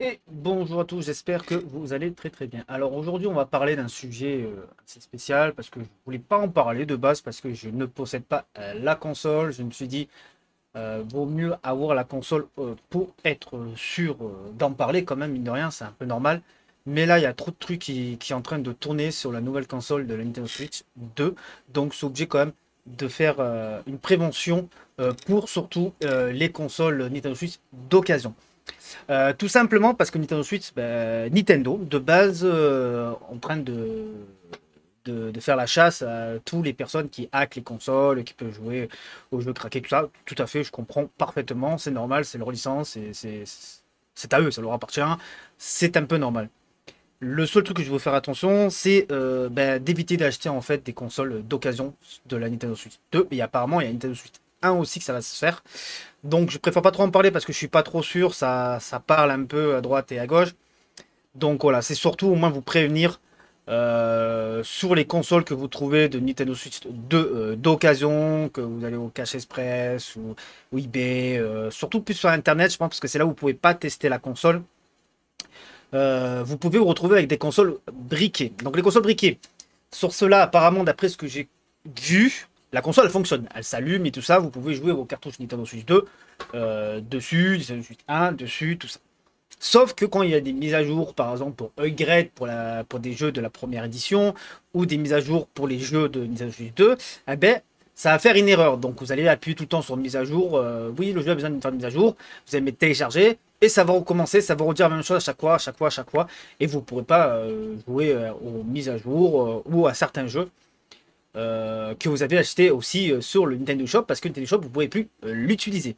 Et bonjour à tous, j'espère que vous allez très bien. Alors aujourd'hui, on va parler d'un sujet assez spécial parce que je voulais pas en parler de base parce que je ne possède pas la console. Je me suis dit, vaut mieux avoir la console pour être sûr d'en parler quand même, mine de rien, c'est un peu normal. Mais là, il y a trop de trucs qui est en train de tourner sur la nouvelle console de la Nintendo Switch 2. Donc, je suis obligé quand même de faire une prévention pour surtout les consoles Nintendo Switch d'occasion. Tout simplement parce que Nintendo Switch, Nintendo, de base, en train de faire la chasse à toutes les personnes qui hackent les consoles, qui peuvent jouer aux jeux craqués, tout ça. Tout à fait, je comprends parfaitement, c'est normal, c'est leur licence, c'est à eux, ça leur appartient, c'est un peu normal. Le seul truc que je veux faire attention, c'est d'éviter d'acheter en fait des consoles d'occasion de la Nintendo Switch 2. Et apparemment, il y a Nintendo Switch 1 aussi que ça va se faire. Donc je préfère pas trop en parler parce que je suis pas trop sûr, ça parle un peu à droite et à gauche. Donc voilà, c'est surtout au moins vous prévenir sur les consoles que vous trouvez de Nintendo Switch 2 d'occasion, que vous allez au Cash Express ou eBay, surtout plus sur Internet, je pense, parce que c'est là où vous pouvez pas tester la console. Vous pouvez vous retrouver avec des consoles briquées. Donc les consoles briquées, sur cela, apparemment, d'après ce que j'ai vu, la console elle fonctionne, elle s'allume et tout ça. Vous pouvez jouer vos cartouches Nintendo Switch 2 dessus, Nintendo Switch 1 dessus, tout ça. Sauf que quand il y a des mises à jour, par exemple pour Upgrade, pour des jeux de la première édition, ou des mises à jour pour les jeux de Nintendo Switch 2, eh ben, ça va faire une erreur. Donc vous allez appuyer tout le temps sur mise à jour. Oui, le jeu a besoin de faire une mise à jour. Vous allez mettre télécharger et ça va recommencer, ça va redire la même chose à chaque fois, à chaque fois, à chaque fois. Et vous ne pourrez pas jouer aux mises à jour ou à certains jeux que vous avez acheté aussi sur le Nintendo Shop parce que le Nintendo Shop, vous ne pourrez plus l'utiliser.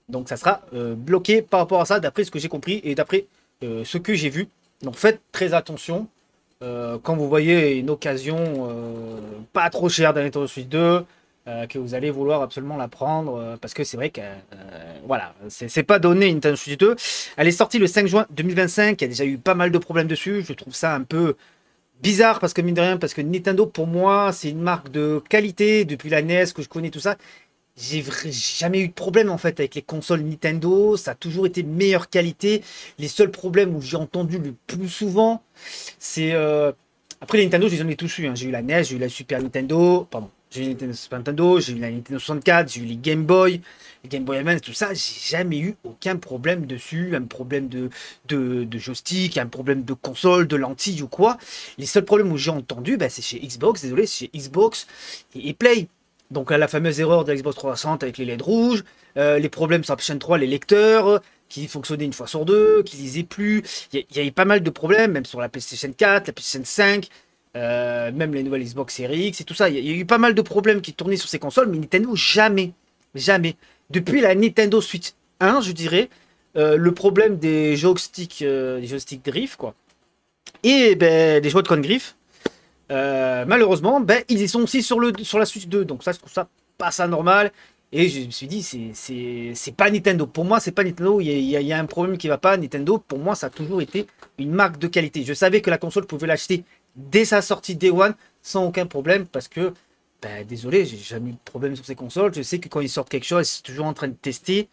Donc ça sera bloqué par rapport à ça, d'après ce que j'ai compris et d'après ce que j'ai vu. Donc faites très attention quand vous voyez une occasion pas trop chère d'un Nintendo Switch 2, que vous allez vouloir absolument la prendre, parce que c'est vrai que voilà, c'est pas donné une Nintendo Switch 2. Elle est sortie le 5 juin 2025, il y a déjà eu pas mal de problèmes dessus. Je trouve ça un peu bizarre parce que mine de rien, parce que Nintendo pour moi c'est une marque de qualité depuis la NES que je connais tout ça. Jamais eu de problème en fait avec les consoles Nintendo, ça a toujours été meilleure qualité. Les seuls problèmes où j'ai entendu le plus souvent, c'est après les Nintendo, je les ai tous eu, hein. J'ai eu la NES, j'ai eu la Super Nintendo, pardon, j'ai eu la Nintendo Super Nintendo, j'ai eu la Nintendo 64, j'ai eu les Game Boy Advance, tout ça, j'ai jamais eu aucun problème dessus, un problème de joystick, un problème de console, de lentilles ou quoi. Les seuls problèmes où j'ai entendu, c'est chez Xbox, désolé, c'est chez Xbox et Play. Donc la fameuse erreur de Xbox 360 avec les LED rouges, les problèmes sur la PlayStation 3, les lecteurs qui fonctionnaient une fois sur deux, qui lisaient plus. Il y a eu pas mal de problèmes, même sur la PlayStation 4, la PlayStation 5, même les nouvelles Xbox Series X et tout ça. Il y a eu pas mal de problèmes qui tournaient sur ces consoles, mais Nintendo jamais, jamais. Depuis la Nintendo Switch 1, je dirais, le problème des joysticks drift, quoi, et des jouets de con-griffe, malheureusement, ils y sont aussi sur la Switch 2. Donc ça, je trouve ça pas ça normal. Et je me suis dit, c'est pas Nintendo. Pour moi, c'est pas Nintendo. Il y a un problème qui va pas. Nintendo, pour moi, ça a toujours été une marque de qualité. Je savais que la console pouvait l'acheter dès sa sortie Day One sans aucun problème parce que, désolé, j'ai jamais eu de problème sur ces consoles. Je sais que quand ils sortent quelque chose, ils sont toujours en train de tester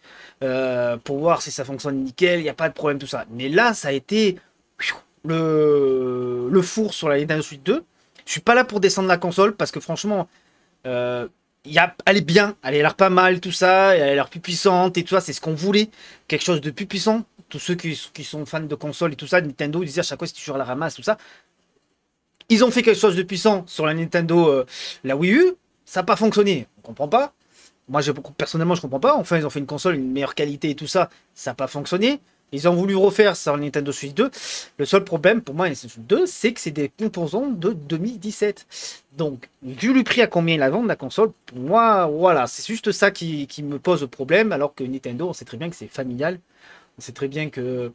pour voir si ça fonctionne nickel. Il n'y a pas de problème, tout ça. Mais là, ça a été le four sur la Nintendo Switch 2. Je suis pas là pour descendre la console parce que franchement, euh, elle est bien, elle a l'air pas mal, tout ça, elle a l'air plus puissante et tout ça, c'est ce qu'on voulait, quelque chose de plus puissant. Tous ceux qui sont fans de console et tout ça, Nintendo, ils disaient à chaque fois si tu toujours la ramasse, tout ça. Ils ont fait quelque chose de puissant sur la Nintendo, la Wii U, ça n'a pas fonctionné, on comprend pas. Moi, personnellement, je comprends pas. Enfin, ils ont fait une console, une meilleure qualité et tout ça, ça n'a pas fonctionné. Ils ont voulu refaire sur la Nintendo Switch 2. Le seul problème pour moi, la Nintendo Switch 2, c'est que c'est des composants de 2017. Donc, vu le prix à combien ils la vendent, la console, pour moi, voilà, c'est juste ça qui me pose problème. Alors que Nintendo, on sait très bien que c'est familial. On sait très bien que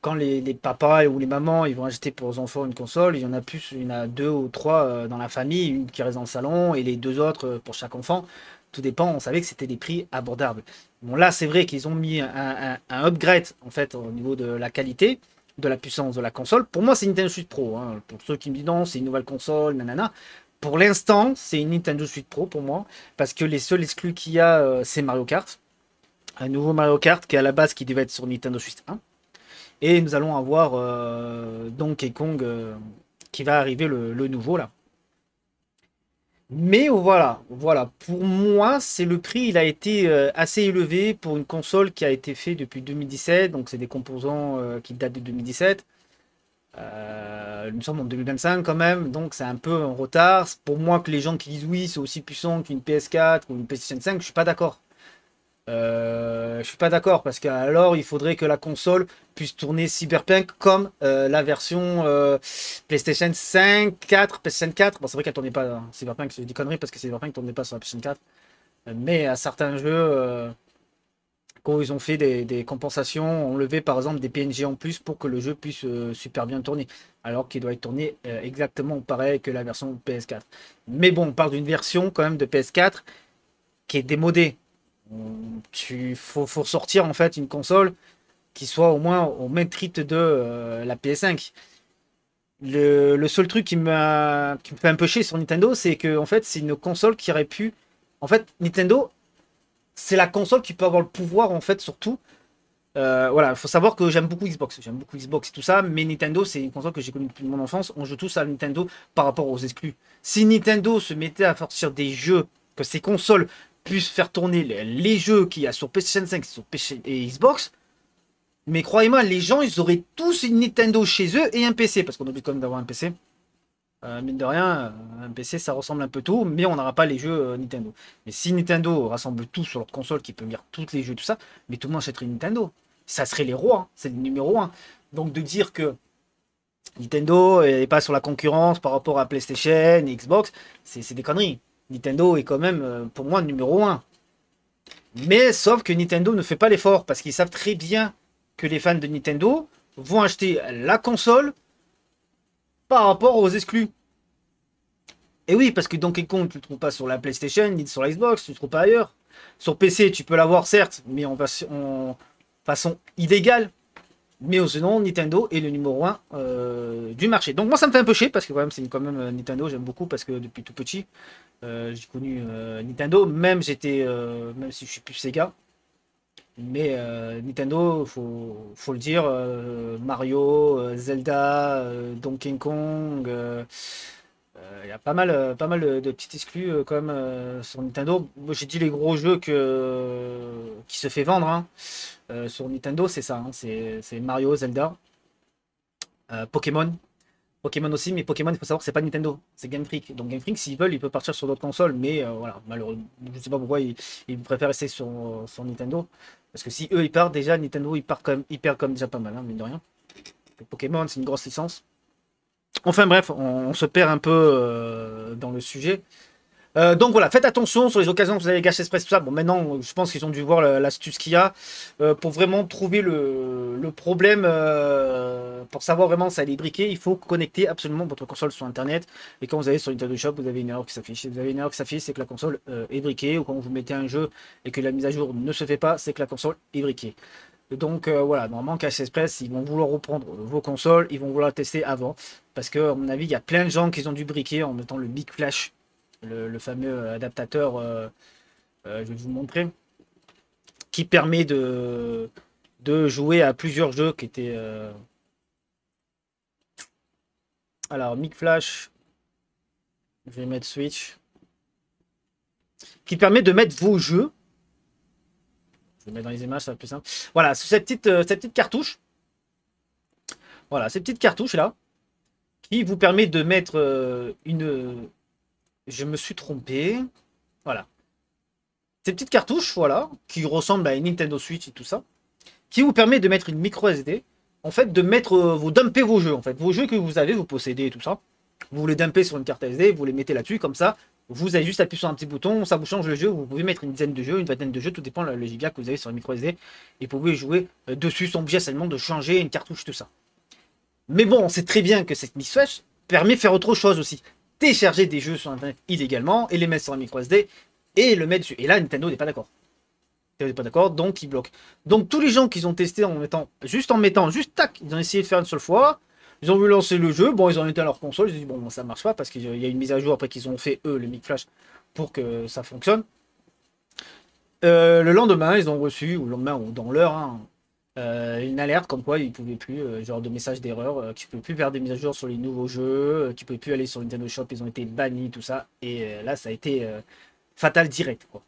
quand les papas ou les mamans ils vont acheter pour leurs enfants une console, il y en a plus, il y en a deux ou trois dans la famille, une qui reste dans le salon et les deux autres pour chaque enfant. Tout dépend, on savait que c'était des prix abordables. Bon, là, c'est vrai qu'ils ont mis un upgrade en fait au niveau de la qualité, de la puissance de la console. Pour moi, c'est Nintendo Switch Pro, hein. Pour ceux qui me disent non, c'est une nouvelle console, nanana. Pour l'instant, c'est une Nintendo Switch Pro pour moi, parce que les seuls exclus qu'il y a, c'est Mario Kart. Un nouveau Mario Kart qui est à la base qui devait être sur Nintendo Switch 1. Et nous allons avoir Donkey Kong qui va arriver le nouveau là. Mais voilà, pour moi, c'est le prix, il a été assez élevé pour une console qui a été faite depuis 2017, donc c'est des composants qui datent de 2017. Nous sommes en 2025 quand même, donc c'est un peu en retard. Pour moi, que les gens qui disent oui, c'est aussi puissant qu'une PS4 ou une PlayStation 5, je suis pas d'accord. Je suis pas d'accord parce qu'alors il faudrait que la console puisse tourner Cyberpunk comme la version PlayStation 5, 4, PlayStation 4. Bon, c'est vrai qu'elle tournait pas Cyberpunk, c'est des conneries parce que Cyberpunk tournait pas sur la PlayStation 4. Mais à certains jeux, quand ils ont fait des compensations, on levé par exemple des PNG en plus pour que le jeu puisse super bien tourner, alors qu'il doit être tourné exactement pareil que la version PS4. Mais bon, on parle d'une version quand même de PS4 qui est démodée. Faut sortir en fait une console qui soit au moins au même titre de la PS5. Le seul truc qui me fait un peu chier sur Nintendo, c'est que en fait c'est une console qui aurait pu. En fait, Nintendo, c'est la console qui peut avoir le pouvoir en fait surtout. Voilà, il faut savoir que j'aime beaucoup Xbox et tout ça, mais Nintendo c'est une console que j'ai connue depuis mon enfance. On joue tous à Nintendo par rapport aux exclus. Si Nintendo se mettait à sortir des jeux que ces consoles puissent faire tourner les jeux qu'il y a sur PlayStation 5 sur PC et Xbox, mais croyez-moi, les gens ils auraient tous une Nintendo chez eux et un PC, parce qu'on oublie quand même d'avoir un PC. Mine de rien, un PC ça ressemble un peu tout, mais on n'aura pas les jeux Nintendo. Mais si Nintendo rassemble tout sur leur console qui peut lire tous les jeux, tout ça, mais tout le monde achèterait une Nintendo. Ça serait les rois, hein, c'est le numéro un. Donc de dire que Nintendo n'est pas sur la concurrence par rapport à PlayStation et Xbox, c'est des conneries. Nintendo est quand même pour moi le numéro un. Mais sauf que Nintendo ne fait pas l'effort parce qu'ils savent très bien que les fans de Nintendo vont acheter la console par rapport aux exclus. Et oui, parce que Donkey Kong, tu le trouves pas sur la PlayStation, ni sur la Xbox, tu le trouves pas ailleurs. Sur PC, tu peux l'avoir certes, mais en façon illégale. Mais sinon, Nintendo est le numéro un du marché. Donc moi, ça me fait un peu chier, parce que quand même, c'est quand même Nintendo, j'aime beaucoup, parce que depuis tout petit, j'ai connu Nintendo, même si je suis plus Sega. Mais Nintendo, faut le dire, Mario, Zelda, Donkey Kong, il y a pas mal de petits exclus quand même sur Nintendo. Moi j'ai dit les gros jeux qui se fait vendre hein, sur Nintendo, c'est ça, hein, c'est Mario, Zelda, Pokémon. Pokémon aussi, mais Pokémon, il faut savoir que c'est pas Nintendo, c'est Game Freak. Donc Game Freak, s'ils veulent, ils peuvent partir sur d'autres consoles, mais voilà, malheureusement, je sais pas pourquoi ils préfèrent rester sur Nintendo. Parce que si eux ils partent déjà, Nintendo ils perdent comme déjà pas mal, hein, mine de rien. Pokémon, c'est une grosse licence. Enfin bref, on se perd un peu dans le sujet. Donc voilà, faites attention sur les occasions que vous avez Gash Express, tout ça. Bon, maintenant, je pense qu'ils ont dû voir l'astuce qu'il y a pour vraiment trouver le problème. Pour savoir vraiment si elle est briquée, il faut connecter absolument votre console sur Internet. Et quand vous allez sur Nintendo Shop, vous avez une erreur qui s'affiche. Si vous avez une erreur qui s'affiche, c'est que la console est briquée. Ou quand vous mettez un jeu et que la mise à jour ne se fait pas, c'est que la console est briquée. Donc voilà, normalement, Cash Express, ils vont vouloir reprendre vos consoles, ils vont vouloir tester avant. Parce que, à mon avis, il y a plein de gens qui ont dû briquer en mettant le Big Flash, le fameux adaptateur, je vais vous montrer, qui permet de jouer à plusieurs jeux qui étaient. Alors, Big Flash, je vais mettre Switch, qui permet de mettre vos jeux. Je vais mettre dans les images, ça va être plus simple. Voilà, cette petite cartouche. Voilà, ces petites cartouches là, qui vous permet de mettre une. Je me suis trompé. Voilà. Ces petites cartouches, voilà, qui ressemblent à une Nintendo Switch et tout ça, qui vous permet de mettre une micro SD, en fait, de mettre, vous dumper vos jeux, en fait, vos jeux que vous avez, vous possédez et tout ça, vous les dumpez sur une carte SD, vous les mettez là-dessus, comme ça, vous avez juste appuyé sur un petit bouton, ça vous change le jeu, vous pouvez mettre une dizaine de jeux, une vingtaine de jeux, tout dépend le giga que vous avez sur une micro SD, et vous pouvez jouer dessus sans obligé seulement de changer une cartouche, tout ça. Mais bon, on sait très bien que cette micro SD permet de faire autre chose aussi, télécharger des jeux sur Internet illégalement, et les mettre sur un micro SD, et le mettre dessus. Et là, Nintendo n'est pas d'accord. Nintendo n'est pas d'accord, donc ils bloquent. Donc tous les gens qui ont testé en mettant juste tac, ils ont essayé de faire une seule fois. Ils ont voulu lancer le jeu, bon, ils ont été à leur console, ils ont dit bon, ça marche pas parce qu'il y a une mise à jour après qu'ils ont fait eux le Mic Flash pour que ça fonctionne. Le lendemain, ils ont reçu, ou le lendemain, ou dans l'heure, hein, une alerte comme quoi il pouvait plus, genre de message d'erreur, qu'il ne pouvait plus faire des mises à jour sur les nouveaux jeux, qu'il ne pouvait plus aller sur Nintendo Shop, ils ont été bannis, tout ça. Et là, ça a été fatal direct, quoi.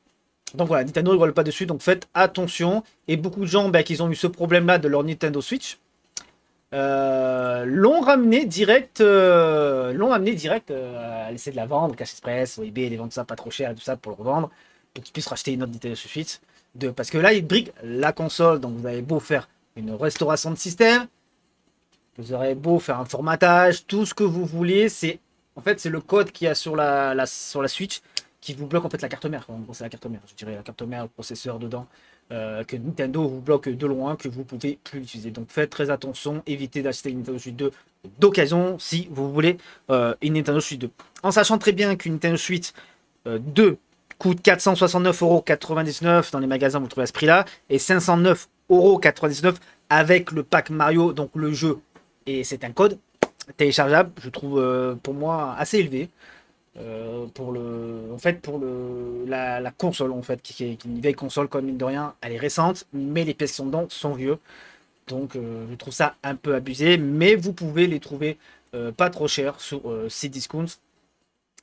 Donc voilà, Nintendo ne rigole pas dessus, donc faites attention. Et beaucoup de gens bah, qui ont eu ce problème-là de leur Nintendo Switch l'ont ramené direct, à laisser de la vendre, Cash Express, ou eBay, les vendre ça pas trop cher, tout ça pour le revendre, pour qu'ils puissent racheter une autre Nintendo Switch. Parce que là, ils briquent la console, donc vous avez beau faire une restauration de système, vous aurez beau faire un formatage, tout ce que vous voulez, c'est en fait c'est le code qu'il y a sur sur la Switch qui vous bloque en fait la carte mère. En gros, c'est la carte mère, je dirais la carte mère, le processeur dedans, que Nintendo vous bloque de loin, que vous pouvez plus utiliser. Donc faites très attention, évitez d'acheter une Nintendo Switch 2 d'occasion si vous voulez une Nintendo Switch 2. En sachant très bien qu'une Nintendo Switch 2 coûte 469,99€ dans les magasins, vous le trouvez à ce prix-là, et 509,99€ avec le pack Mario, donc le jeu, et c'est un code téléchargeable, je trouve pour moi assez élevé. La console en fait qui est une vieille console comme mine de rien, elle est récente mais les pièces qui sont dedans sont vieux, donc je trouve ça un peu abusé, mais vous pouvez les trouver pas trop cher sur Cdiscount,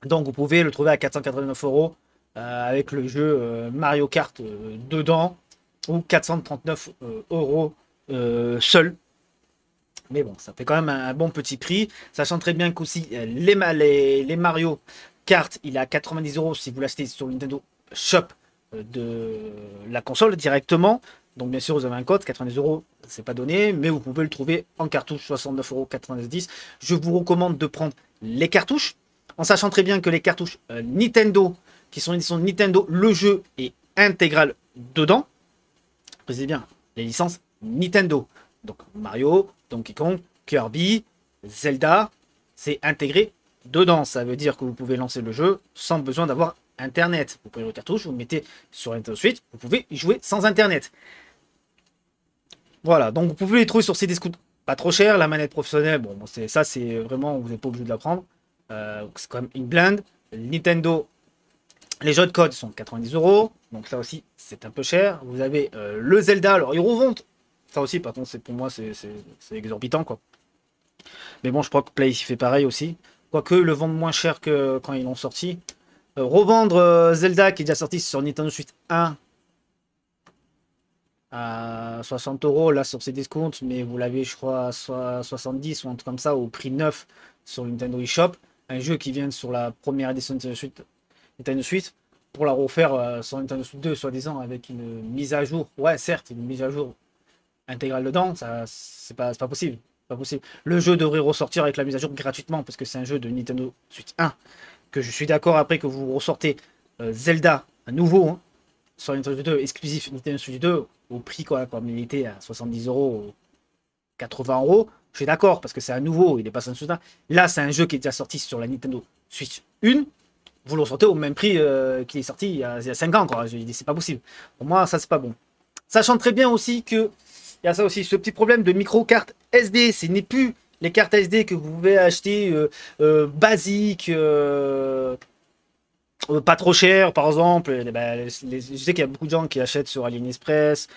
donc vous pouvez le trouver à 489€ avec le jeu Mario Kart dedans, ou 439€ seul. Mais bon, ça fait quand même un bon petit prix. Sachant très bien qu'aussi les Mario Kart, il est à 90€ si vous l'achetez sur le Nintendo Shop de la console directement. Donc bien sûr, vous avez un code, 90€, c'est pas donné, mais vous pouvez le trouver en cartouche, 69,90€. Je vous recommande de prendre les cartouches, en sachant très bien que les cartouches Nintendo, qui sont l'édition Nintendo, le jeu est intégral dedans. Précisez bien, les licences Nintendo. Donc Mario, Donkey Kong, Kirby, Zelda, c'est intégré dedans. Ça veut dire que vous pouvez lancer le jeu sans besoin d'avoir Internet. Vous prenez le cartouche, vous le mettez sur Nintendo Switch, vous pouvez y jouer sans Internet. Voilà, donc vous pouvez les trouver sur Cdiscount, pas trop cher. La manette professionnelle, bon, c'est vraiment, vous n'êtes pas obligé de la prendre. C'est quand même une blinde. Nintendo, les jeux de code sont 90€, donc ça aussi c'est un peu cher. Vous avez le Zelda, alors ils revendent. Ça aussi, par contre, pour moi, c'est exorbitant, quoi. Mais bon, je crois que Play fait pareil aussi. Quoique, le vendent moins cher que quand ils l'ont sorti. Revendre Zelda, qui est déjà sorti sur Nintendo Switch 1 à 60€, là, sur ses discounts, mais vous l'avez, je crois, à 70 ou un truc comme ça, au prix neuf sur Nintendo eShop. Un jeu qui vient sur la première édition de Nintendo Switch, pour la refaire sur Nintendo Switch 2, soi-disant, avec une mise à jour. Ouais, certes, une mise à jour intégrale dedans, ça c'est pas possible. Pas possible. Le jeu devrait ressortir avec la mise à jour gratuitement parce que c'est un jeu de Nintendo Switch 1. Que je suis d'accord après que vous ressortez Zelda à nouveau hein, sur Nintendo Switch 2, exclusif Nintendo Switch 2 au prix quoi, comme il était à 70€, 80€. Je suis d'accord parce que c'est un nouveau, il est pas sur Switch 1. Là, c'est un jeu qui est déjà sorti sur la Nintendo Switch 1. Vous le ressortez au même prix qu'il est sorti il y a 5 ans. Quoi. Je dis c'est pas possible. Pour moi, ça c'est pas bon. Sachant très bien aussi que il y a ça aussi, ce petit problème de micro-carte SD. Ce n'est plus les cartes SD que vous pouvez acheter basiques, pas trop cher, par exemple. Je sais qu'il y a beaucoup de gens qui achètent sur AliExpress,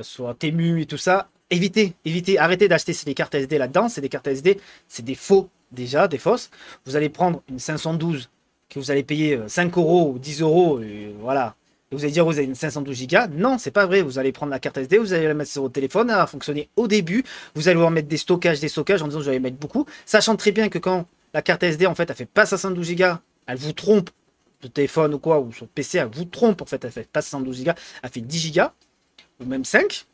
sur Temu et tout ça. Évitez, arrêtez d'acheter ces cartes SD là-dedans. C'est des cartes SD, c'est des faux déjà, des fausses. Vous allez prendre une 512 que vous allez payer 5€ ou 10€, et voilà. Et vous allez dire, vous avez une 512 Go. Non, c'est pas vrai. Vous allez prendre la carte SD, vous allez la mettre sur votre téléphone, elle va fonctionner au début. Vous allez pouvoir mettre des stockages en disant, je vais mettre beaucoup. Sachant très bien que quand la carte SD, en fait, elle fait pas 512 Go, elle vous trompe, sur téléphone ou quoi, ou sur PC, elle vous trompe, en fait, elle fait pas 512 Go, elle fait 10 Go, ou même 5.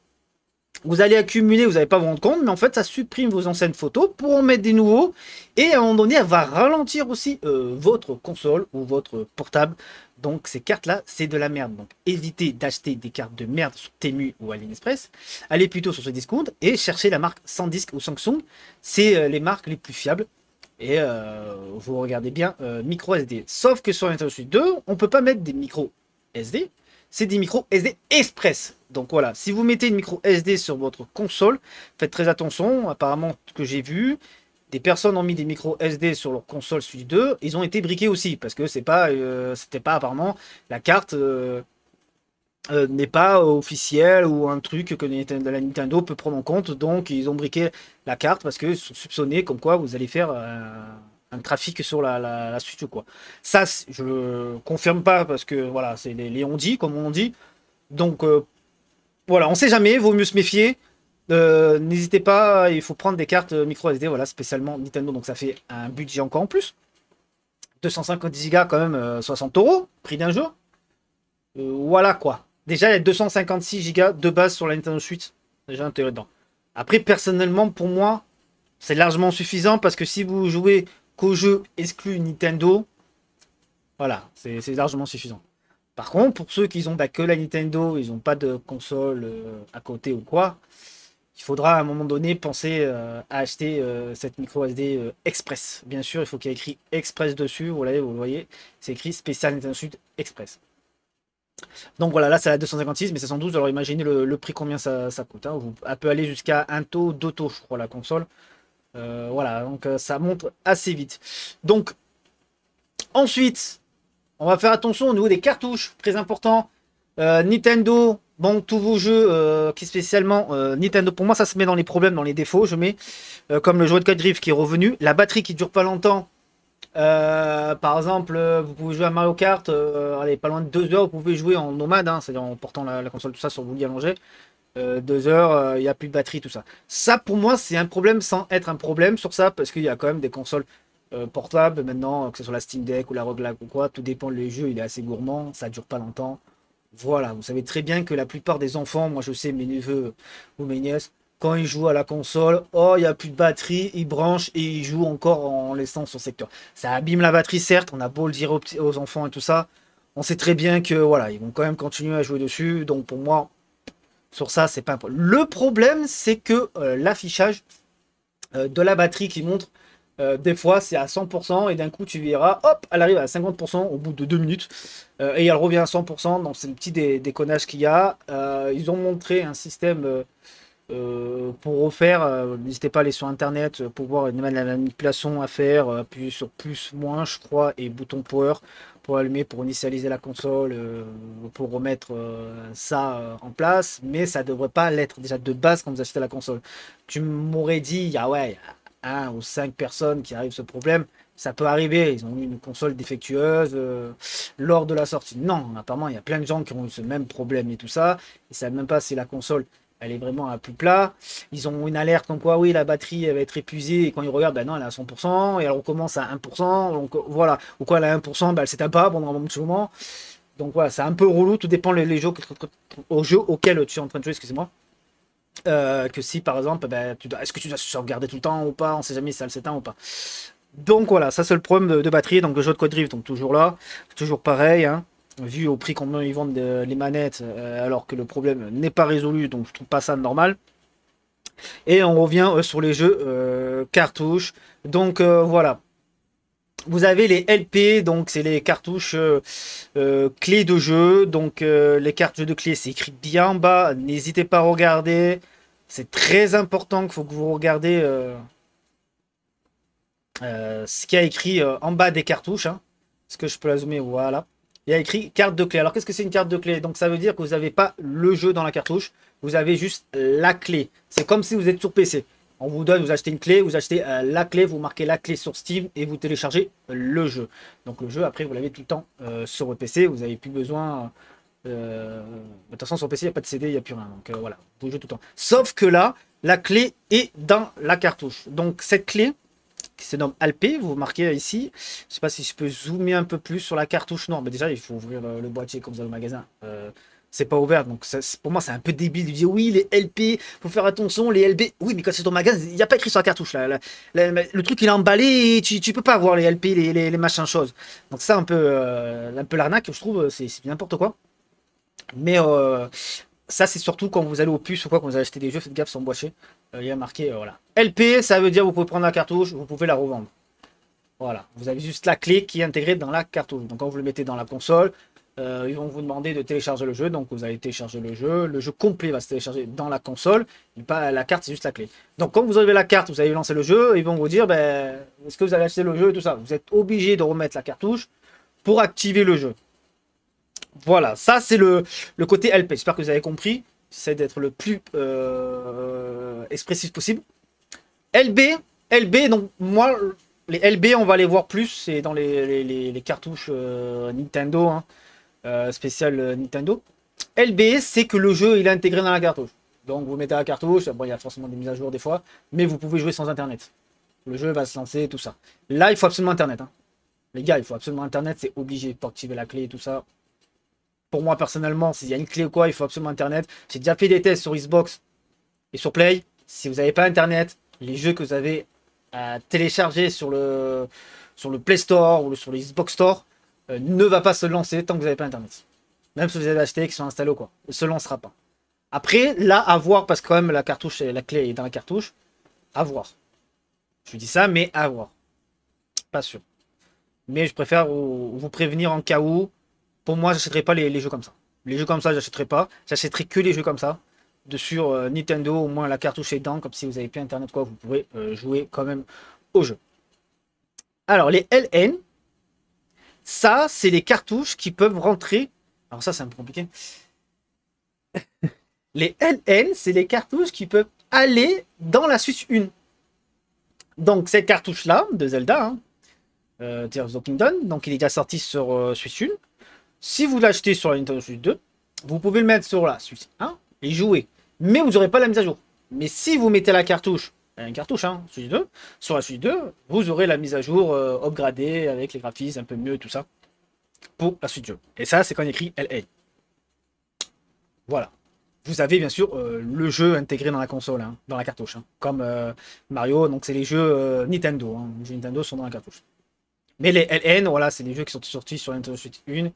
Vous allez accumuler, vous n'allez pas vous rendre compte, mais en fait, ça supprime vos anciennes photos pour en mettre des nouveaux. Et à un moment donné, elle va ralentir aussi votre console ou votre portable. Donc, ces cartes-là, c'est de la merde. Donc, évitez d'acheter des cartes de merde sur Temu ou AliExpress. Allez plutôt sur ce discount et cherchez la marque SanDisk ou Samsung. C'est les marques les plus fiables. Et vous regardez bien micro SD. Sauf que sur Nintendo Switch 2, on ne peut pas mettre des micro SD. C'est des micros SD Express. Donc voilà, si vous mettez une micro SD sur votre console, faites très attention. Apparemment, ce que j'ai vu, des personnes ont mis des micros SD sur leur console Switch 2. Ils ont été briqués aussi parce que c'était pas apparemment la carte n'est pas officiel ou un truc que la Nintendo peut prendre en compte. Donc ils ont briqué la carte parce qu'ils sont soupçonnés comme quoi vous allez faire un trafic sur la Switch ou quoi. Ça, je confirme pas parce que voilà, c'est les on-dit comme on dit. Donc voilà, on sait jamais, vaut mieux se méfier. N'hésitez pas, il faut prendre des cartes micro SD, voilà, spécialement Nintendo. Donc ça fait un budget encore en plus. 250 Go quand même, 60 euros, prix d'un jeu. Voilà quoi. Déjà, il y a 256 Go de base sur la Nintendo Switch. Déjà intérêt dedans. Après, personnellement, pour moi, c'est largement suffisant parce que si vous jouez qu'aux jeux exclus Nintendo, voilà, c'est largement suffisant. Par contre, pour ceux qui ont bah, que la Nintendo, ils n'ont pas de console à côté ou quoi, il faudra à un moment donné penser à acheter cette micro SD Express. Bien sûr, il faut qu'il y ait écrit Express dessus. Vous le voyez, c'est écrit spécial Nintendo Switch Express. Donc voilà, là c'est la 256, mais c'est 112. Alors imaginez le prix combien ça coûte. Hein. Elle peut aller jusqu'à un taux, deux taux, je crois, la console. Voilà, donc ça monte assez vite. Donc ensuite, on va faire attention au niveau des cartouches, très important. Nintendo, bon, tous vos jeux qui spécialement Nintendo, pour moi ça se met dans les problèmes, dans les défauts. Je mets comme le jouet de Code Drift qui est revenu, la batterie qui dure pas longtemps. Par exemple, vous pouvez jouer à Mario Kart, allez, pas loin de 2 heures, vous pouvez jouer en nomade, hein, c'est-à-dire en portant la console, tout ça sur vous lit allongé. 2 heures, il n'y a plus de batterie, tout ça. Ça, pour moi, c'est un problème sans être un problème sur ça, parce qu'il y a quand même des consoles portables maintenant, que ce soit la Steam Deck ou la ROG Lag ou quoi, tout dépend du jeu, il est assez gourmand, ça dure pas longtemps. Voilà, vous savez très bien que la plupart des enfants, moi je sais, mes neveux ou mes nièces, quand ils jouent à la console, oh, il n'y a plus de batterie, ils branchent et ils jouent encore en laissant son secteur. Ça abîme la batterie, certes, on a beau le dire aux enfants et tout ça, on sait très bien que voilà, ils vont quand même continuer à jouer dessus, donc pour moi, sur ça, c'est pas un problème. Le problème, c'est que l'affichage de la batterie qui montre des fois c'est à 100% et d'un coup tu verras, hop, elle arrive à 50% au bout de 2 minutes et elle revient à 100%. Donc c'est le petit déconnage qu'il y a. Ils ont montré un système pour refaire. N'hésitez pas à aller sur internet pour voir la manipulation à faire. Appuyer sur plus, moins, je crois, et bouton power pour allumer, pour initialiser la console, pour remettre ça en place. Mais ça devrait pas l'être déjà de base quand vous achetez la console. Tu m'aurais dit, ah ouais, 1 ou 5 personnes qui arrivent ce problème, ça peut arriver. Ils ont eu une console défectueuse lors de la sortie. Non, apparemment, il y a plein de gens qui ont eu ce même problème et tout ça. Ils ne savent même pas si la console, elle est vraiment à plus plat. Ils ont une alerte comme quoi, oui, la batterie elle va être épuisée. Et quand ils regardent, ben non, elle est à 100%. Et elle recommence à 1%. Donc voilà. Ou quand elle est à 1%, ben, elle s'éteint pas pendant un petit moment. Donc voilà, c'est un peu relou. Tout dépend les jeux, aux jeux auxquels tu es en train de jouer, excusez-moi. Que si par exemple, ben, est-ce que tu dois sauvegarder tout le temps ou pas, on sait jamais si ça s'éteint ou pas. Donc voilà, ça c'est le problème de batterie. Donc le jeu de Code Drift, donc toujours là, toujours pareil, hein, vu au prix combien ils vendent les manettes, alors que le problème n'est pas résolu, donc je trouve pas ça normal. Et on revient sur les jeux cartouches. Donc voilà. Vous avez les LP, donc c'est les cartouches clés de jeu. Donc les cartes jeux de clés, c'est écrit bien en bas. N'hésitez pas à regarder. C'est très important qu'il faut que vous regardez ce qu'il y a écrit en bas des cartouches. Hein. Est-ce que je peux la zoomer? Voilà. Il y a écrit carte de clé. Alors qu'est-ce que c'est une carte de clé? Donc ça veut dire que vous n'avez pas le jeu dans la cartouche. Vous avez juste la clé. C'est comme si vous êtes sur PC. On vous donne, vous achetez une clé, vous achetez la clé, vous marquez la clé sur Steam et vous téléchargez le jeu. Donc le jeu, après, vous l'avez tout le temps sur votre PC. Vous n'avez plus besoin... de toute façon, sur PC, il n'y a pas de CD, il n'y a plus rien. Donc voilà, vous jouez tout le temps. Sauf que là, la clé est dans la cartouche. Donc cette clé, qui se nomme Alp, vous marquez ici. Je ne sais pas si je peux zoomer un peu plus sur la cartouche. Non, mais déjà, il faut ouvrir le boîtier comme ça au magasin. C'est pas ouvert, donc pour moi c'est un peu débile de dire oui les LP, faut faire attention les LB. Oui mais quand c'est ton magasin, il n'y a pas écrit sur la cartouche là. Le truc il est emballé, et tu peux pas voir les LP, les machins choses. Donc ça un peu l'arnaque, je trouve, c'est n'importe quoi. Mais ça c'est surtout quand vous allez au puce ou quoi, quand vous allez acheter des jeux, faites gaffe sur le boîtier. Il y a marqué voilà. LP, ça veut dire vous pouvez prendre la cartouche, vous pouvez la revendre. Voilà, vous avez juste la clé qui est intégrée dans la cartouche. Donc quand vous le mettez dans la console, ils vont vous demander de télécharger le jeu, donc vous allez télécharger le jeu complet va se télécharger dans la console, et pas la carte, c'est juste la clé. Donc quand vous avez la carte, vous allez lancer le jeu, ils vont vous dire, ben, est-ce que vous allez acheter le jeu et tout ça. Vous êtes obligé de remettre la cartouche pour activer le jeu. Voilà, ça c'est le côté LP. J'espère que vous avez compris. J'essaie d'être le plus expressif possible. LB, LB, donc moi, les LB, on va les voir plus, c'est dans les cartouches Nintendo, hein, spécial Nintendo. LB, c'est que le jeu il est intégré dans la cartouche. Donc vous mettez la cartouche, bon, il y a forcément des mises à jour des fois, mais vous pouvez jouer sans internet. Le jeu va se lancer, tout ça. Là, il faut absolument internet. Hein. Les gars, il faut absolument internet, c'est obligé pour activer la clé et tout ça. Pour moi, personnellement, s'il y a une clé ou quoi, il faut absolument internet. J'ai déjà fait des tests sur Xbox et sur Play. Si vous n'avez pas internet, les jeux que vous avez à télécharger sur le Play Store ou sur le Xbox Store ne va pas se lancer tant que vous n'avez pas internet. Même si vous avez acheté, qui sont installés ou quoi. Il ne se lancera pas. Après, là, à voir, parce que quand même, la cartouche, la clé est dans la cartouche. À voir. Je dis ça, mais à voir. Pas sûr. Mais je préfère vous prévenir en cas où. Pour moi, j'achèterai pas les jeux comme ça. Les jeux comme ça, j'achèterai pas. J'achèterai que les jeux comme ça. Sur Nintendo, au moins la cartouche est dedans. Comme si vous avez plus internet, quoi, vous pourrez jouer quand même au jeu. Alors, les LN, ça, c'est les cartouches qui peuvent rentrer. Alors, ça, c'est un peu compliqué. Les LN, c'est les cartouches qui peuvent aller dans la Switch 1. Donc, cette cartouche-là, de Zelda, hein, Tears of the Kingdom, donc il est déjà sorti sur Switch 1. Si vous l'achetez sur la Nintendo Switch 2, vous pouvez le mettre sur la Switch 1 et jouer. Mais vous n'aurez pas la mise à jour. Mais si vous mettez la cartouche, une cartouche, hein, Switch 2, sur la Switch 2, vous aurez la mise à jour upgradée avec les graphismes un peu mieux et tout ça pour la Switch 2. Et ça, c'est quand il écrit LA. Voilà. Vous avez bien sûr le jeu intégré dans la console, hein, dans la cartouche, hein, comme Mario, donc c'est les jeux Nintendo. Hein, les jeux Nintendo sont dans la cartouche. Mais les LN, voilà, c'est des jeux qui sont sortis sur Nintendo Switch 1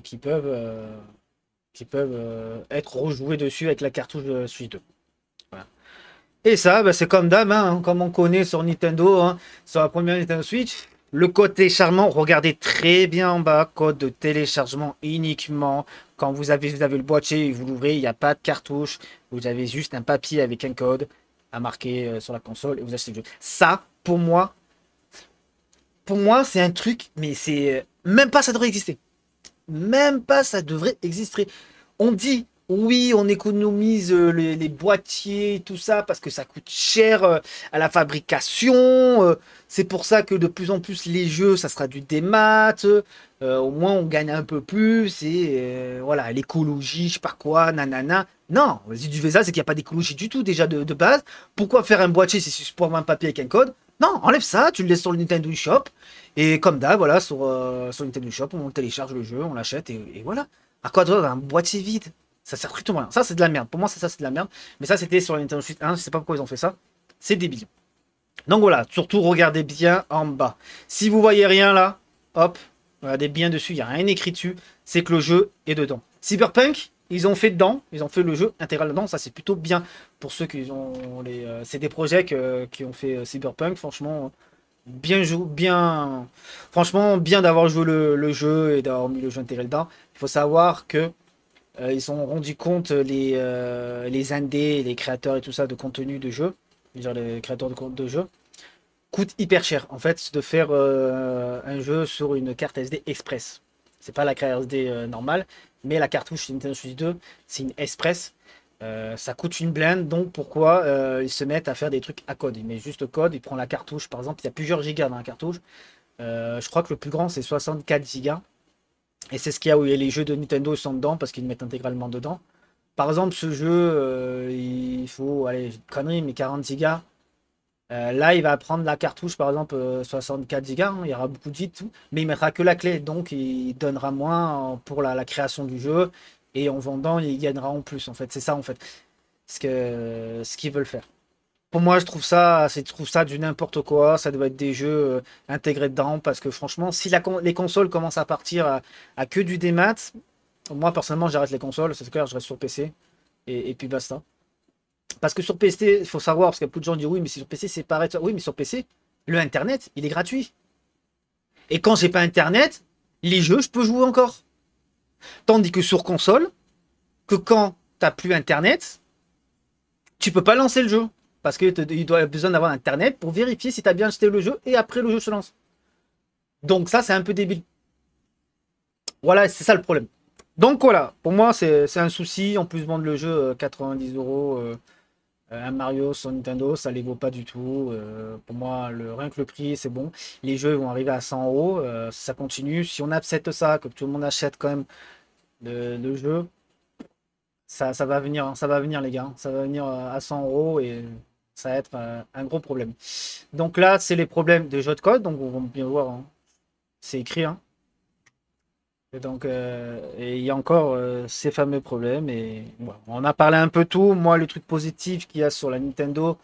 qui peuvent être rejoués dessus avec la cartouche de Switch 2. Voilà. Et ça, bah, c'est comme d'hab, hein, comme on connaît sur Nintendo, hein, sur la première Nintendo Switch. Le code téléchargement, regardez très bien en bas, code de téléchargement uniquement. Quand vous avez le boîtier et vous l'ouvrez, il n'y a pas de cartouche. Vous avez juste un papier avec un code à marquer sur la console et vous achetez le jeu. Ça, pour moi, c'est un truc, mais c'est même pas ça devrait exister. Même pas ça devrait exister. On dit, oui, on économise les boîtiers, tout ça, parce que ça coûte cher à la fabrication. C'est pour ça que de plus en plus les jeux, ça sera du démat. Au moins, on gagne un peu plus. Et voilà, l'écologie, je sais pas quoi, nanana. Non, si tu fais ça, c'est qu'il n'y a pas d'écologie du tout déjà de base. Pourquoi faire un boîtier si c'est pour avoir un papier avec un code? Non, enlève ça, tu le laisses sur le Nintendo eShop. Et comme d'hab, voilà, sur Nintendo eShop, on télécharge le jeu, on l'achète et voilà. À quoi toi, un boîtier vide? Ça sert strictement à rien. Ça, c'est de la merde. Pour moi, ça c'est de la merde. Mais ça, c'était sur la Nintendo Switch 1. Je sais pas pourquoi ils ont fait ça. C'est débile. Donc voilà, surtout regardez bien en bas. Si vous voyez rien là, hop, regardez bien dessus, il n'y a rien écrit dessus. C'est que le jeu est dedans. Cyberpunk, ils ont fait dedans, ils ont fait le jeu intégral dedans. Ça, c'est plutôt bien pour ceux qui ont les. C'est des projets qui ont fait Cyberpunk. Franchement, bien joué, bien. Franchement, bien d'avoir joué le jeu et d'avoir mis le jeu intégré dedans. Il faut savoir que ils ont rendu compte les indés, les créateurs et tout ça de contenu de jeu, je veux dire les créateurs de contenu de jeu, coûte hyper cher en fait de faire un jeu sur une carte SD Express. C'est pas la carte SD normale, mais la cartouche Nintendo Switch 2, c'est une Express. Ça coûte une blinde, donc pourquoi ils se mettent à faire des trucs à code? Ils mettent juste code, ils prennent la cartouche, par exemple, il y a plusieurs gigas dans la cartouche. Je crois que le plus grand c'est 64 gigas. Et c'est ce qu'il y a où les jeux de Nintendo sont dedans parce qu'ils le mettent intégralement dedans. Par exemple, ce jeu, il faut, allez, connerie, mais 40 Go. Là, il va prendre la cartouche, par exemple, 64 Go. Hein, il y aura beaucoup de vide, tout, mais il mettra que la clé. Donc, il donnera moins pour la création du jeu. Et en vendant, il gagnera en plus, en fait. C'est ça, en fait, ce qu'ils veulent faire. Pour moi, je trouve ça du n'importe quoi. Ça doit être des jeux intégrés dedans. Parce que franchement, si les consoles commencent à partir à que du démat, moi personnellement, j'arrête les consoles. C'est clair, je reste sur PC. Et puis basta. Parce que sur PC, il faut savoir, parce qu'il y a beaucoup de gens qui disent oui, mais sur PC, c'est pareil. Oui, mais sur PC, le Internet, il est gratuit. Et quand j'ai pas Internet, les jeux, je peux jouer encore. Tandis que sur console, que quand t'as plus Internet, tu peux pas lancer le jeu. Parce qu'il doit avoir besoin d'avoir Internet pour vérifier si tu as bien acheté le jeu et après le jeu se lance. Donc ça, c'est un peu débile. Voilà, c'est ça le problème. Donc voilà, pour moi c'est un souci. En plus, vendre le jeu 90 euros, un Mario sur Nintendo, ça les vaut pas du tout. Pour moi, rien que le prix, c'est bon. Les jeux vont arriver à 100 euros. Si ça continue, si on accepte ça, que tout le monde achète quand même le jeu, ça va venir, hein, ça va venir les gars. Ça va venir à 100 euros et ça va être un gros problème. Donc là, c'est les problèmes des jeux de code. Donc on va bien voir, hein. C'est écrit, hein. Et donc, et il y a encore ces fameux problèmes. Et voilà. On a parlé un peu tout. Moi, le truc positif qu'il y a sur la Nintendo,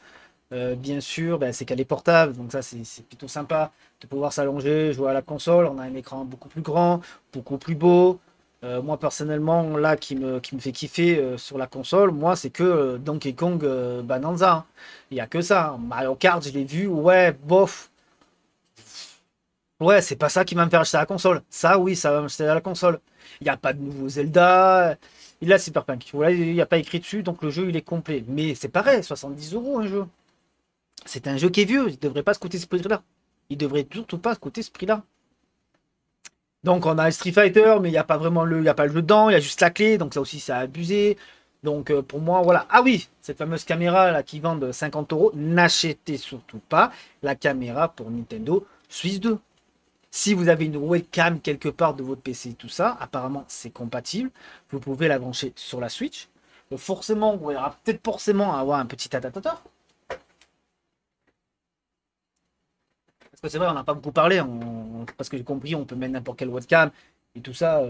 bien sûr, ben, c'est qu'elle est portable. Donc ça, c'est plutôt sympa de pouvoir s'allonger, jouer à la console. On a un écran beaucoup plus grand, beaucoup plus beau. Moi, personnellement, là, qui me fait kiffer sur la console, moi, c'est que Donkey Kong Bonanza, hein. Il n'y a que ça, hein. Mario Kart, je l'ai vu, ouais, bof. Ouais, c'est pas ça qui va me faire acheter la console. Ça, oui, ça va m'acheter la console. Il n'y a pas de nouveau Zelda. Il a Cyberpunk. Voilà, il n'y a pas écrit dessus, donc le jeu, il est complet. Mais c'est pareil, 70 euros un jeu. C'est un jeu qui est vieux. Il ne devrait pas se coûter ce prix-là. Il devrait surtout pas se coûter ce prix-là. Donc on a Street Fighter, mais il n'y a pas vraiment il y a pas le jeu dedans. Il y a juste la clé. Donc ça aussi, c'est abusé. Donc pour moi, voilà. Ah oui, cette fameuse caméra là qui vend de 50 euros, n'achetez surtout pas la caméra pour Nintendo Switch 2. Si vous avez une webcam quelque part de votre PC, tout ça, apparemment c'est compatible. Vous pouvez la brancher sur la Switch. Forcément, vous aura peut-être forcément à avoir un petit adaptateur. Parce que c'est vrai, on n'a pas beaucoup parlé. Parce que j'ai compris, on peut mettre n'importe quelle webcam et tout ça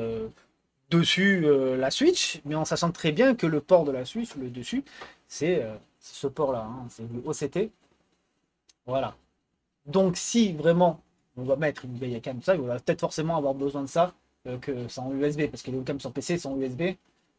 dessus la Switch. Mais en sachant très bien que le port de la Switch, le dessus, c'est ce port-là, hein, c'est le OCT. Voilà. Donc si vraiment on va mettre une vieille cam, ça, il va peut-être forcément avoir besoin de ça, que c'est en USB, parce que les webcams sur PC sont USB,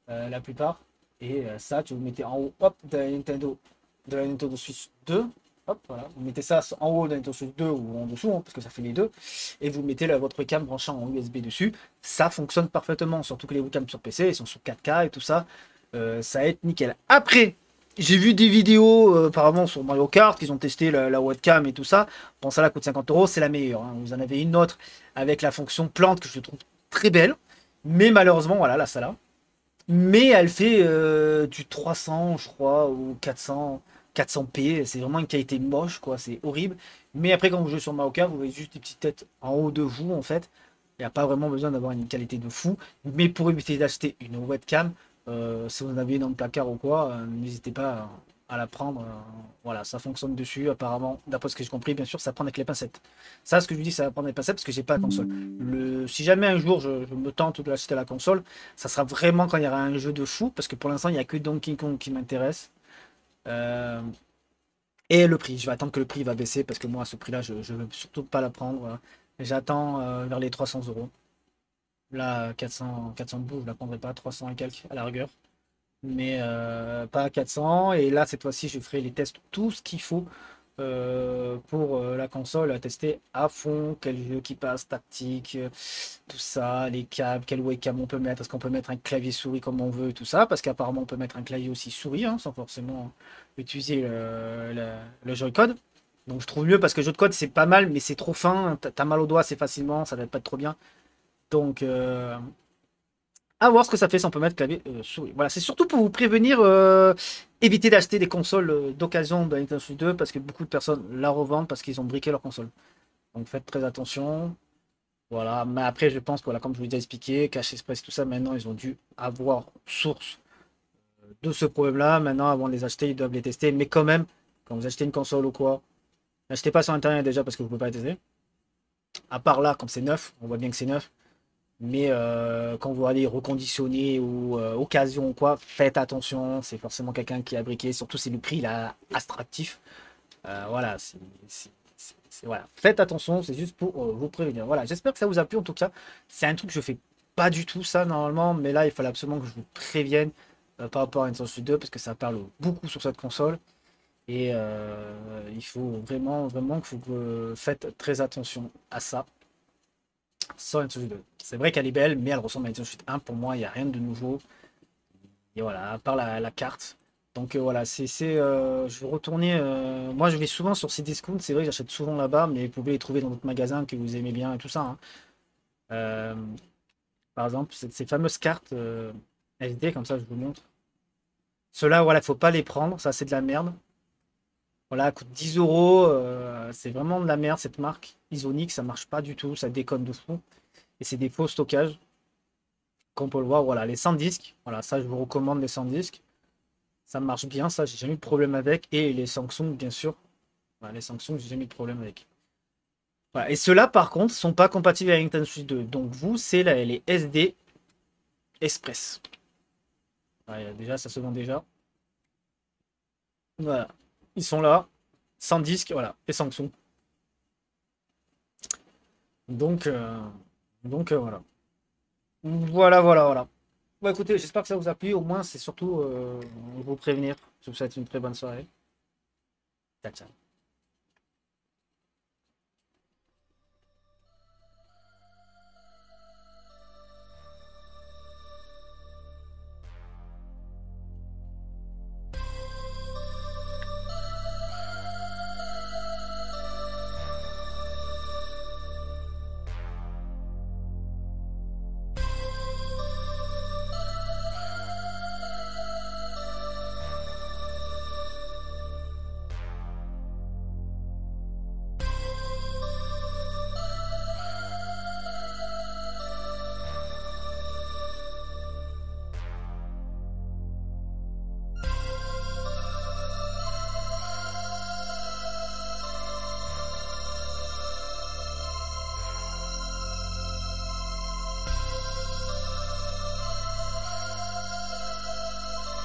la plupart. Et ça, tu vous mettez en haut, hop, de la Nintendo Switch 2. Hop, voilà. Vous mettez ça en haut de la Nintendo Switch 2 ou en dessous, hein, parce que ça fait les deux. Et vous mettez votre cam branchant en USB dessus. Ça fonctionne parfaitement, surtout que les webcams sur PC, ils sont sur 4K et tout ça. Ça va être nickel. Après, j'ai vu des vidéos apparemment sur Mario Kart qu'ils ont testé la webcam et tout ça. Bon, ça là coûte 50 euros, c'est la meilleure, hein. Vous en avez une autre avec la fonction plante que je trouve très belle. Mais malheureusement, voilà, là, ça là. Mais elle fait du 300, je crois, ou 400p. C'est vraiment une qualité moche, quoi. C'est horrible. Mais après, quand vous jouez sur Mario Kart, vous voyez juste des petites têtes en haut de vous, en fait. Il n'y a pas vraiment besoin d'avoir une qualité de fou. Mais pour éviter d'acheter une webcam, si vous en avez une dans le placard ou quoi, n'hésitez pas à la prendre. Voilà, ça fonctionne dessus. Apparemment, d'après ce que j'ai compris, bien sûr, ça prend avec les pincettes. Ça, ce que je vous dis, ça va prendre les pincettes parce que j'ai pas la console. Si jamais un jour je me tente de l'acheter à la console, ça sera vraiment quand il y aura un jeu de fou. Parce que pour l'instant, il n'y a que Donkey Kong qui m'intéresse. Euh, et le prix. Je vais attendre que le prix va baisser parce que moi, à ce prix-là, je ne veux surtout pas la prendre. Voilà. J'attends vers les 300 euros. Là, 400 bouts, je la prendrai pas, 300 et quelques à la rigueur. Mais pas à 400. Et là, cette fois-ci, je ferai les tests, tout ce qu'il faut pour la console, à tester à fond, quel jeu qui passe, tactique, tout ça, les câbles, quel webcam on peut mettre, est-ce qu'on peut mettre un clavier souris comme on veut, tout ça, parce qu'apparemment on peut mettre un clavier aussi souris, hein, sans forcément utiliser le Joy-Con. Donc je trouve mieux parce que le jeu de code c'est pas mal, mais c'est trop fin, t'as mal au doigt assez facilement, ça va pas être trop bien. Donc à voir ce que ça fait si on peut mettre clavier souris. Voilà, c'est surtout pour vous prévenir, éviter d'acheter des consoles d'occasion de la Nintendo Switch 2 parce que beaucoup de personnes la revendent parce qu'ils ont briqué leur console. Donc faites très attention. Voilà, mais après je pense que voilà, comme je vous l'ai déjà expliqué, Cash Express, tout ça, maintenant ils ont dû avoir source de ce problème-là. Maintenant, avant de les acheter, ils doivent les tester. Mais quand même, quand vous achetez une console ou quoi, n'achetez pas sur internet déjà parce que vous ne pouvez pas les tester. À part là, comme c'est neuf, on voit bien que c'est neuf. Mais quand vous allez reconditionner ou occasion ou quoi, faites attention. C'est forcément quelqu'un qui a briqué. Surtout si le prix est attractif. Voilà, voilà. Faites attention, c'est juste pour vous prévenir. Voilà, j'espère que ça vous a plu en tout cas. C'est un truc que je fais pas du tout ça normalement. Mais là, il fallait absolument que je vous prévienne par rapport à Nintendo Switch 2 parce que ça parle beaucoup sur cette console. Et il faut vraiment, vraiment que vous faites très attention à ça. Sur Nintendo Switch 2. C'est vrai qu'elle est belle, mais elle ressemble à Nintendo Switch 1. Pour moi, il n'y a rien de nouveau. Et voilà, à part la carte. Donc voilà, je vais retourner. Moi, je vais souvent sur ces discounts. C'est vrai que j'achète souvent là-bas, mais vous pouvez les trouver dans d'autres magasins que vous aimez bien et tout ça, hein. Euh, Par exemple, ces fameuses cartes SD, comme ça, je vous montre. Ceux-là, voilà, faut pas les prendre. Ça, c'est de la merde. Voilà, coûte 10 euros. C'est vraiment de la merde, cette marque. Isonic, ça marche pas du tout. Ça déconne de fou. Et c'est des faux stockages. Comme on peut le voir, voilà, les 100 disques. Voilà, ça, je vous recommande les 100 disques. Ça marche bien, ça, j'ai jamais eu de problème avec. Et les Samsung, bien sûr. Voilà, les Samsung, j'ai jamais eu de problème avec. Voilà. Et ceux-là, par contre, sont pas compatibles avec Nintendo Switch 2. Donc, vous, c'est les SD Express. Ouais, déjà, ça se vend déjà. Voilà. Ils sont là. Sans disque, voilà. Et Samsung. Donc, voilà. Voilà. Bon, écoutez, j'espère que ça vous a plu. Au moins, c'est surtout vous prévenir. Je vous souhaite une très bonne soirée. Ciao, ciao.